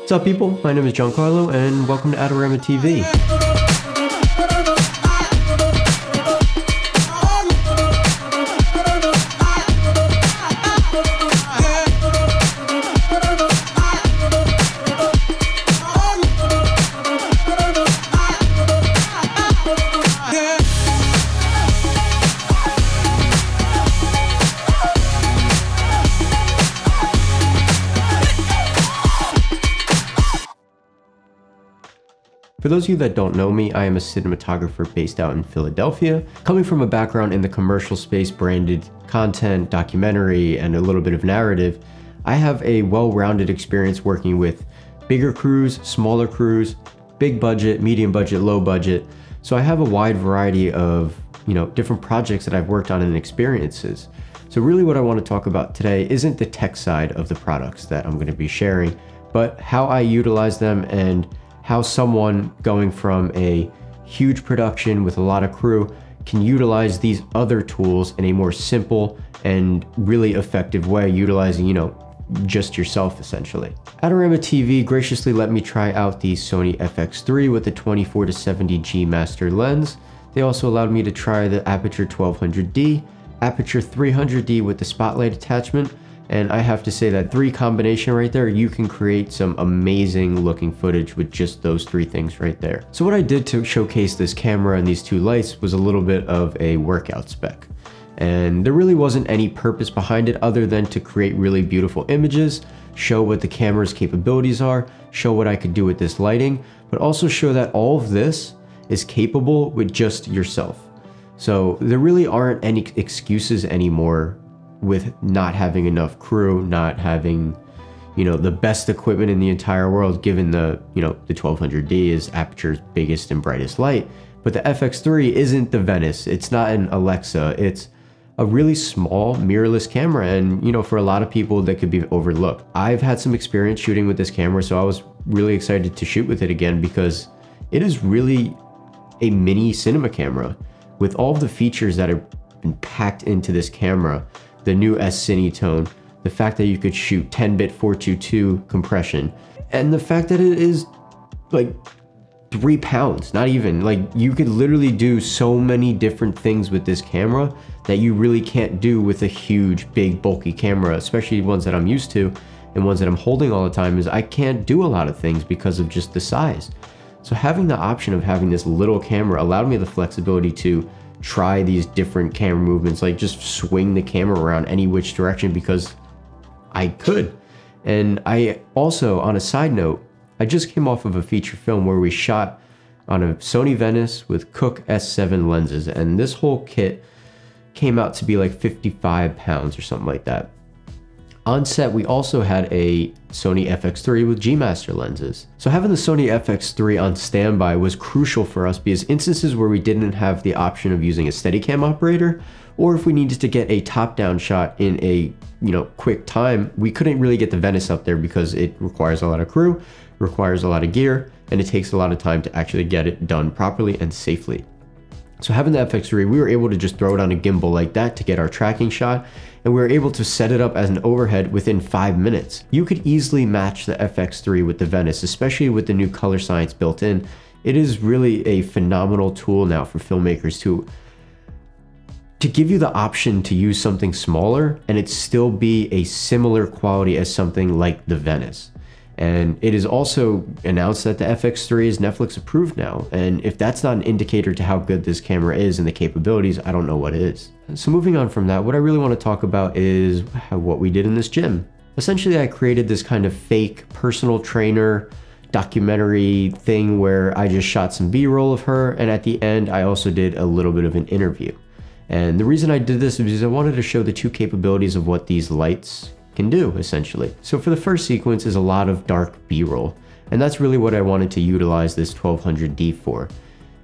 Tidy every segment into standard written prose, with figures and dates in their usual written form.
What's up, people? My name is Giancarlo and welcome to Adorama TV. For those of you that don't know me, I am a cinematographer based out in Philadelphia. Coming from a background in the commercial space, branded content, documentary, and a little bit of narrative, I have a well-rounded experience working with bigger crews, smaller crews, big budget, medium budget, low budget. So I have a wide variety of, different projects that I've worked on and experiences. So really what I want to talk about today isn't the tech side of the products that I'm going to be sharing, but how I utilize them and how someone going from a huge production with a lot of crew can utilize these other tools in a more simple and really effective way, utilizing, just yourself essentially. Adorama TV graciously let me try out the Sony FX3 with the 24-70G master lens. They also allowed me to try the Aputure 1200D, Aputure 300D with the spotlight attachment. And I have to say that three combination right there, you can create some amazing looking footage with just those three things right there. So what I did to showcase this camera and these two lights was a little bit of a workout spec. And there really wasn't any purpose behind it other than to create really beautiful images, show what the camera's capabilities are, show what I could do with this lighting, but also show that all of this is capable with just yourself. So there really aren't any excuses anymore with not having enough crew, not having, the best equipment in the entire world, given the 1200D is Aputure's biggest and brightest light. But the FX3 isn't the Venice, it's not an Alexa, it's a really small mirrorless camera. And, for a lot of people that could be overlooked. I've had some experience shooting with this camera, so I was really excited to shoot with it again because it is really a mini cinema camera with all of the features that have been packed into this camera. The new S-Cine tone, the fact that you could shoot 10-bit 422 compression, and the fact that it is like 3 pounds, not even. Like, you could literally do so many different things with this camera that you really can't do with a huge, big, bulky camera, especially ones that I'm used to and ones that I'm holding all the time. Is I can't do a lot of things because of just the size. So having the option of having this little camera allowed me the flexibility to try these different camera movements, like just swing the camera around any which direction because I could. And I also, on a side note, I just came off of a feature film where we shot on a Sony Venice with Cooke S7 lenses, and this whole kit came out to be like 55 pounds or something like that. On set, we also had a Sony FX3 with G-Master lenses. So having the Sony FX3 on standby was crucial for us because instances where we didn't have the option of using a Steadicam operator, or if we needed to get a top-down shot in a quick time, we couldn't really get the Venice up there because it requires a lot of crew, requires a lot of gear, and it takes a lot of time to actually get it done properly and safely. So having the FX3, we were able to just throw it on a gimbal like that to get our tracking shot, and we were able to set it up as an overhead within 5 minutes. You could easily match the FX3 with the Venice, especially with the new color science built in. It is really a phenomenal tool now for filmmakers to give you the option to use something smaller and it still be a similar quality as something like the Venice. And it is also announced that the FX3 is Netflix approved now. And if that's not an indicator to how good this camera is and the capabilities, I don't know what is. So moving on from that, what I really want to talk about is what we did in this gym. Essentially, I created this kind of fake personal trainer documentary thing where I just shot some B-roll of her. And at the end, I also did a little bit of an interview. And the reason I did this is because I wanted to show the two capabilities of what these lights can do, essentially. So for the first sequence is a lot of dark B-roll, and that's really what I wanted to utilize this 1200D for.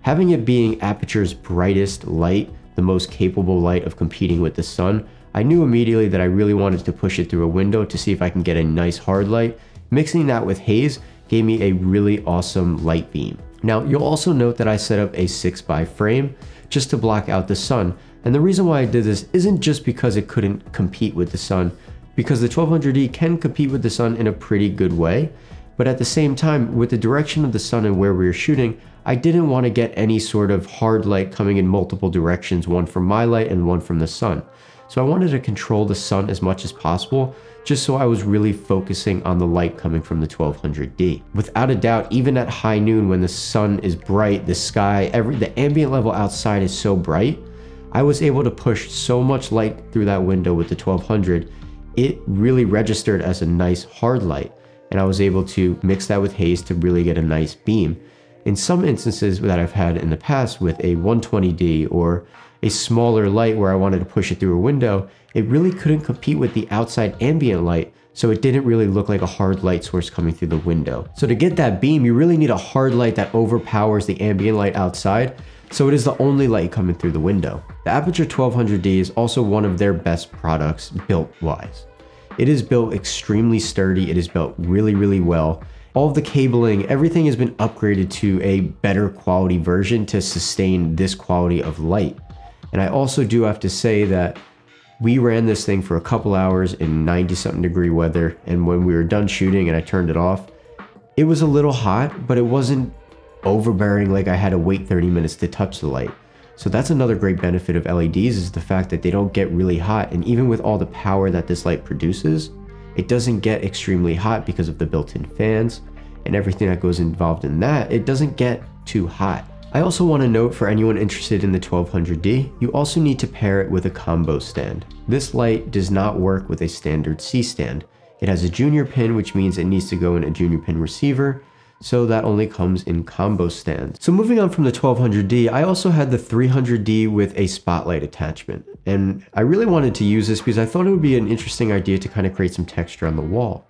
Having it being Aputure's brightest light, the most capable light of competing with the sun, I knew immediately that I really wanted to push it through a window to see if I can get a nice hard light. Mixing that with haze gave me a really awesome light beam. Now, you'll also note that I set up a 6x frame just to block out the sun. And the reason why I did this isn't just because it couldn't compete with the sun, because the 1200D can compete with the sun in a pretty good way, But at the same time, with the direction of the sun and where we were shooting, I didn't want to get any sort of hard light coming in multiple directions, one from my light and one from the sun. So I wanted to control the sun as much as possible, just so I was really focusing on the light coming from the 1200D. Without a doubt, even at high noon when the sun is bright, the sky, the ambient level outside is so bright, I was able to push so much light through that window with the 1200. It really registered as a nice hard light, and I was able to mix that with haze to really get a nice beam. In some instances that I've had in the past with a 120D or a smaller light where I wanted to push it through a window, it really couldn't compete with the outside ambient light, so it didn't really look like a hard light source coming through the window. So to get that beam, you really need a hard light that overpowers the ambient light outside, so it is the only light coming through the window. The Aputure 1200D is also one of their best products built-wise. It is built extremely sturdy, it is built really, really well. All of the cabling, everything has been upgraded to a better quality version to sustain this quality of light. And I also do have to say that we ran this thing for a couple hours in 90-something degree weather, and when we were done shooting and I turned it off, it was a little hot, but it wasn't overbearing like I had to wait 30 minutes to touch the light. So that's another great benefit of LEDs, is the fact that they don't get really hot, and even with all the power that this light produces, it doesn't get extremely hot because of the built-in fans and everything that goes involved in that. It doesn't get too hot. I also want to note, for anyone interested in the 1200D, you also need to pair it with a combo stand. This light does not work with a standard C stand. It has a junior pin, which means it needs to go in a junior pin receiver, so that only comes in combo stands. So moving on from the 1200D, I also had the 300D with a spotlight attachment. And I really wanted to use this because I thought it would be an interesting idea to kind of create some texture on the wall.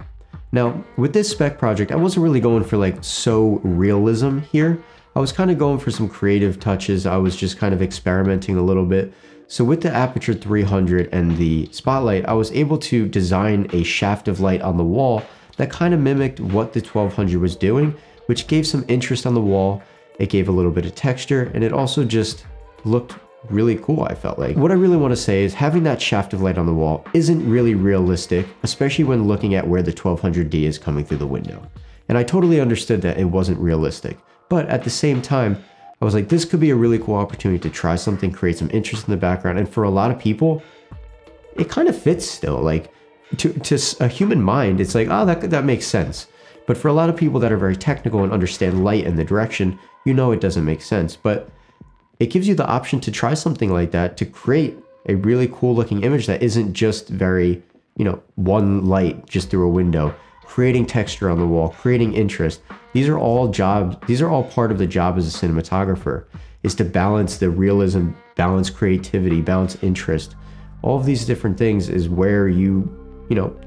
Now, with this spec project, I wasn't really going for like so realism here. I was kind of going for some creative touches. I was just kind of experimenting a little bit. So with the Aputure 300 and the spotlight, I was able to design a shaft of light on the wall that kind of mimicked what the 1200 was doing, which gave some interest on the wall. It gave a little bit of texture, and it also just looked really cool, I felt like. What I really want to say is having that shaft of light on the wall isn't really realistic, especially when looking at where the 1200D is coming through the window. And I totally understood that it wasn't realistic. But at the same time, I was like, this could be a really cool opportunity to try something, create some interest in the background. And for a lot of people, it kind of fits still. Like to a human mind, it's like, oh, that makes sense. But for a lot of people that are very technical and understand light and the direction, you know it doesn't make sense. But it gives you the option to try something like that, to create a really cool looking image that isn't just very, one light just through a window. Creating texture on the wall, creating interest. These are all part of the job as a cinematographer, is to balance the realism, balance creativity, balance interest. All of these different things is where you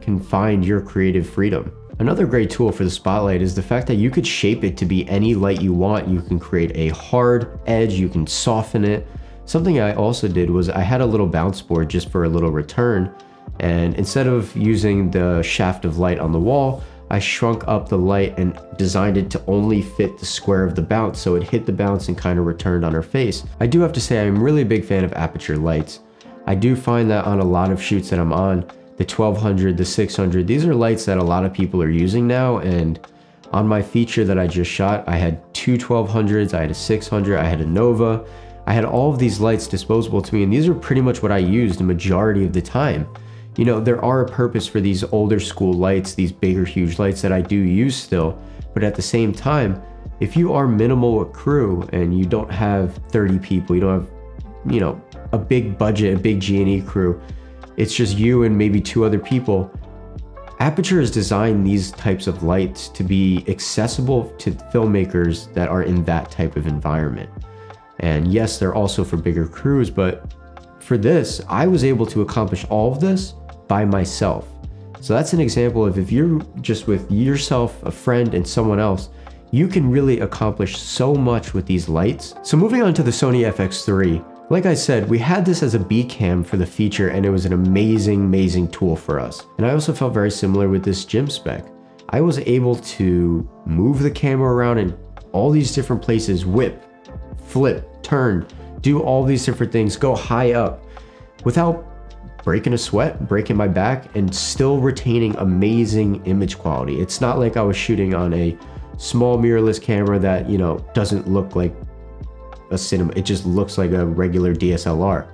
can find your creative freedom. Another great tool for the spotlight is the fact that you could shape it to be any light you want. You can create a hard edge, you can soften it. Something I also did was I had a little bounce board just for a little return. And instead of using the shaft of light on the wall, I shrunk up the light and designed it to only fit the square of the bounce, so it hit the bounce and kind of returned on her face. I do have to say I'm really a big fan of Aputure lights. I do find that on a lot of shoots that I'm on, the 1200, the 600, these are lights that a lot of people are using now. And on my feature that I just shot, I had two 1200s, I had a 600, I had a Nova. I had all of these lights disposable to me, and these are pretty much what I used the majority of the time. There are a purpose for these older school lights, these bigger, huge lights that I do use still. But at the same time, if you are minimal a crew and you don't have 30 people, you don't have, a big budget, a big G&E crew, it's just you and maybe two other people. Aputure has designed these types of lights to be accessible to filmmakers that are in that type of environment. And yes, they're also for bigger crews, but for this, I was able to accomplish all of this by myself. So that's an example of if you're just with yourself, a friend, and someone else, you can really accomplish so much with these lights. So moving on to the Sony FX3, like I said, we had this as a B cam for the feature, and it was an amazing, amazing tool for us. And I also felt very similar with this GYM Spec. I was able to move the camera around in all these different places, whip, flip, turn, do all these different things, go high up without breaking a sweat, breaking my back, and still retaining amazing image quality. It's not like I was shooting on a small mirrorless camera that, you know, doesn't look like a cinema. It just looks like a regular DSLR.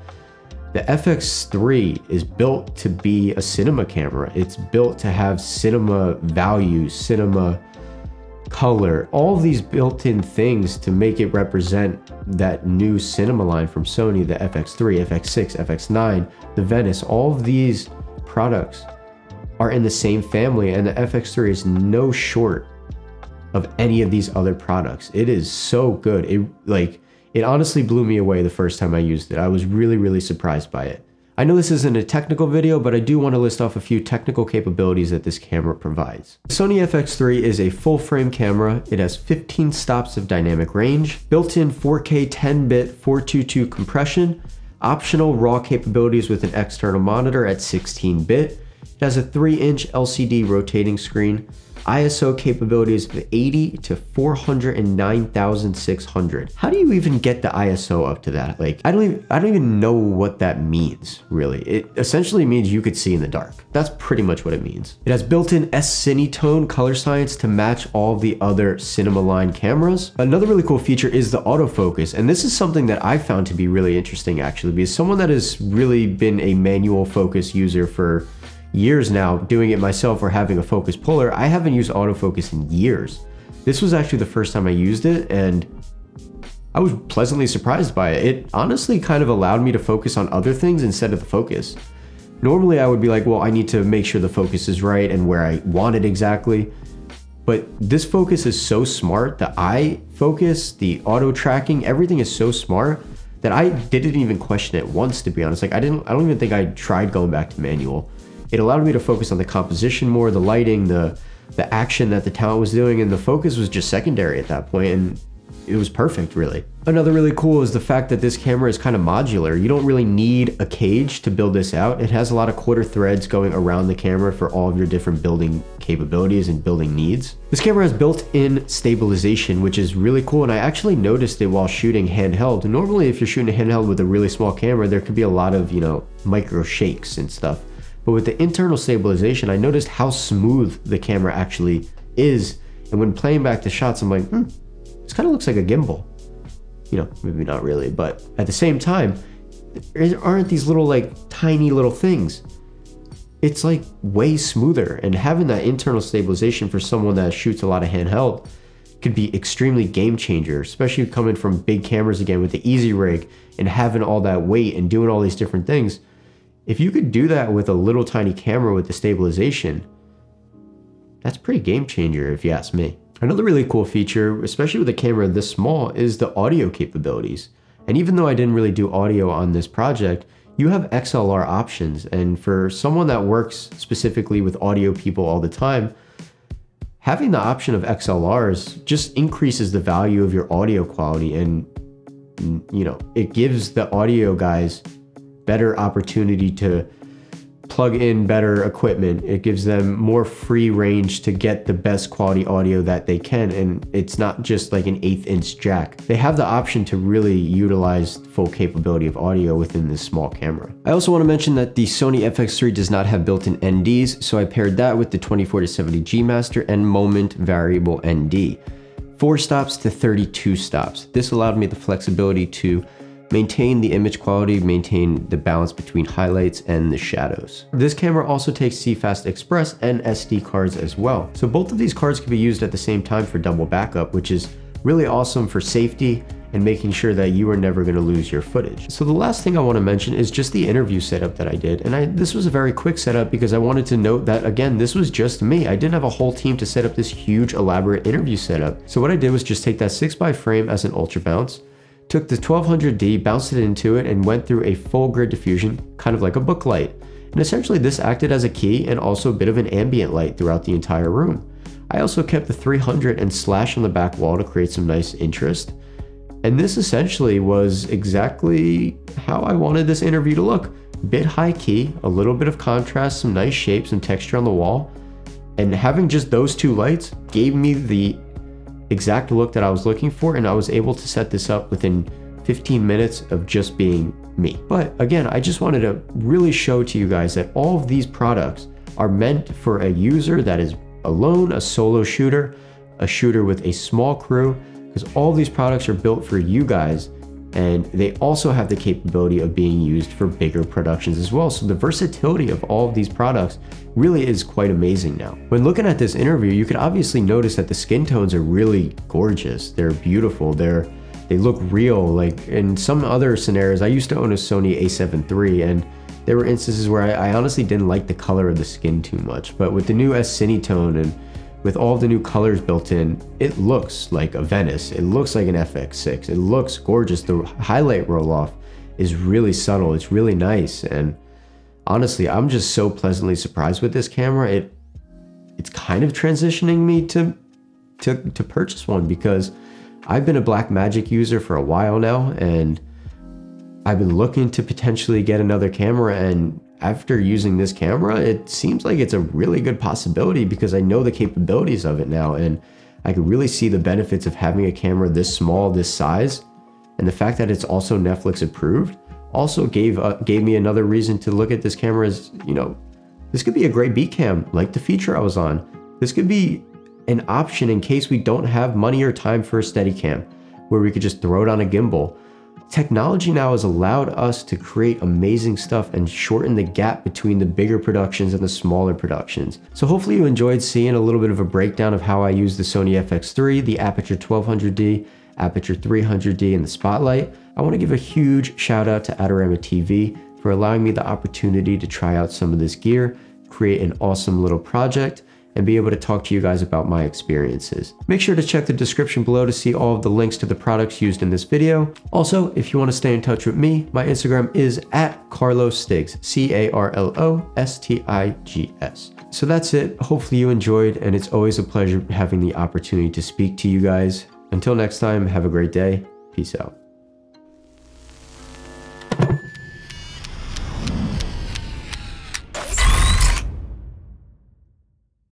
The FX3 is built to be a cinema camera. It's built to have cinema values, cinema color, all of these built-in things to make it represent that new cinema line from Sony, the FX3, FX6, FX9, the Venice. All of these products are in the same family, and the FX3 is no short of any of these other products. It is so good. It honestly blew me away the first time I used it. I was really surprised by it. I know this isn't a technical video, but I do want to list off a few technical capabilities that this camera provides. The Sony FX3 is a full frame camera. It has 15 stops of dynamic range, built-in 4K 10-bit 422 compression, optional RAW capabilities with an external monitor at 16-bit. It has a 3-inch LCD rotating screen, ISO capabilities of 80 to 409,600. How do you even get the ISO up to that? Like, I don't even know what that means, really. It essentially means you could see in the dark. That's pretty much what it means. It has built-in S-Cinetone color science to match all of the other cinema line cameras. Another really cool feature is the autofocus, and this is something that I found to be really interesting, actually, because someone that has really been a manual focus user for years now, doing it myself or having a focus puller, I haven't used autofocus in years. This was actually the first time I used it, and I was pleasantly surprised by it. It honestly kind of allowed me to focus on other things instead of the focus. Normally I would be like, well, I need to make sure the focus is right and where I want it exactly. But this focus is so smart. The eye focus, the auto tracking, everything is so smart that I didn't even question it once, to be honest. Like I don't even think I tried going back to manual. It allowed me to focus on the composition more, the lighting, the action that the talent was doing, and the focus was just secondary at that point, and it was perfect, really. Another really cool is the fact that this camera is kind of modular. You don't really need a cage to build this out. It has a lot of quarter threads going around the camera for all of your different building capabilities and building needs. This camera has built-in stabilization, which is really cool, and I actually noticed it while shooting handheld. Normally, if you're shooting a handheld with a really small camera, there could be a lot of, you know, micro shakes and stuff. But with the internal stabilization, I noticed how smooth the camera actually is. And when playing back the shots, I'm like, this kind of looks like a gimbal. You know, maybe not really, but at the same time, there aren't these little, like, tiny little things. It's like way smoother, and having that internal stabilization for someone that shoots a lot of handheld could be extremely game changer, especially coming from big cameras again with the easy rig and having all that weight and doing all these different things. If you could do that with a little tiny camera with the stabilization, that's pretty game changer if you ask me. Another really cool feature, especially with a camera this small, is the audio capabilities. And even though I didn't really do audio on this project, you have XLR options. And for someone that works specifically with audio people all the time, having the option of XLRs just increases the value of your audio quality. And, you know, it gives the audio guys better opportunity to plug in better equipment. It gives them more free range to get the best quality audio that they can, and it's not just like an 1/8 inch jack. They have the option to really utilize full capability of audio within this small camera. I also want to mention that the Sony FX3 does not have built-in NDs, so I paired that with the 24-70 G Master and Moment variable ND. 4 stops to 32 stops. This allowed me the flexibility to maintain the image quality, maintain the balance between highlights and the shadows. This camera also takes CFast Express and SD cards as well. So both of these cards can be used at the same time for double backup, which is really awesome for safety and making sure that you are never going to lose your footage. So the last thing I want to mention is just the interview setup that I did. And this was a very quick setup because I wanted to note that, again, this was just me. I didn't have a whole team to set up this huge elaborate interview setup. So what I did was just take that 6x frame as an ultra bounce, took the 1200D, bounced it into it, and went through a full grid diffusion, kind of like a book light. And essentially this acted as a key and also a bit of an ambient light throughout the entire room. I also kept the 300 and slash on the back wall to create some nice interest. And this essentially was exactly how I wanted this interview to look. Bit high key, a little bit of contrast, some nice shape, some texture on the wall. And having just those two lights gave me the exact look that I was looking for, and I was able to set this up within 15 minutes of just being me. But again, I just wanted to really show to you guys that all of these products are meant for a user that is alone, a solo shooter, a shooter with a small crew, because all these products are built for you guys, and they also have the capability of being used for bigger productions as well. So the versatility of all of these products really is quite amazing now. When looking at this interview, you could obviously notice that the skin tones are really gorgeous. They're beautiful. They look real. Like in some other scenarios, I used to own a Sony a7 III, and there were instances where I honestly didn't like the color of the skin too much. But with the new S-Cinetone and with all the new colors built in, it looks like a Venice. It looks like an FX6. It looks gorgeous. The highlight roll off is really subtle. It's really nice. And honestly, I'm just so pleasantly surprised with this camera. It's kind of transitioning me to purchase one, because I've been a Blackmagic user for a while now, and I've been looking to potentially get another camera, and after using this camera, it seems like it's a really good possibility, because I know the capabilities of it now, and I can really see the benefits of having a camera this small, this size, and the fact that it's also Netflix approved also gave me another reason to look at this camera as, you know, this could be a great beat cam like the feature I was on. This could be an option in case we don't have money or time for a Steadicam, where we could just throw it on a gimbal. Technology now has allowed us to create amazing stuff and shorten the gap between the bigger productions and the smaller productions. So hopefully you enjoyed seeing a little bit of a breakdown of how I use the Sony FX3, the Aputure 1200D, Aputure 300D, and the Spotlight. I want to give a huge shout out to Adorama TV for allowing me the opportunity to try out some of this gear, create an awesome little project, and be able to talk to you guys about my experiences. Make sure to check the description below to see all of the links to the products used in this video. Also, if you want to stay in touch with me, my Instagram is @CarlosStigs, CarlosStigs. So that's it. Hopefully you enjoyed, and it's always a pleasure having the opportunity to speak to you guys. Until next time, have a great day. Peace out.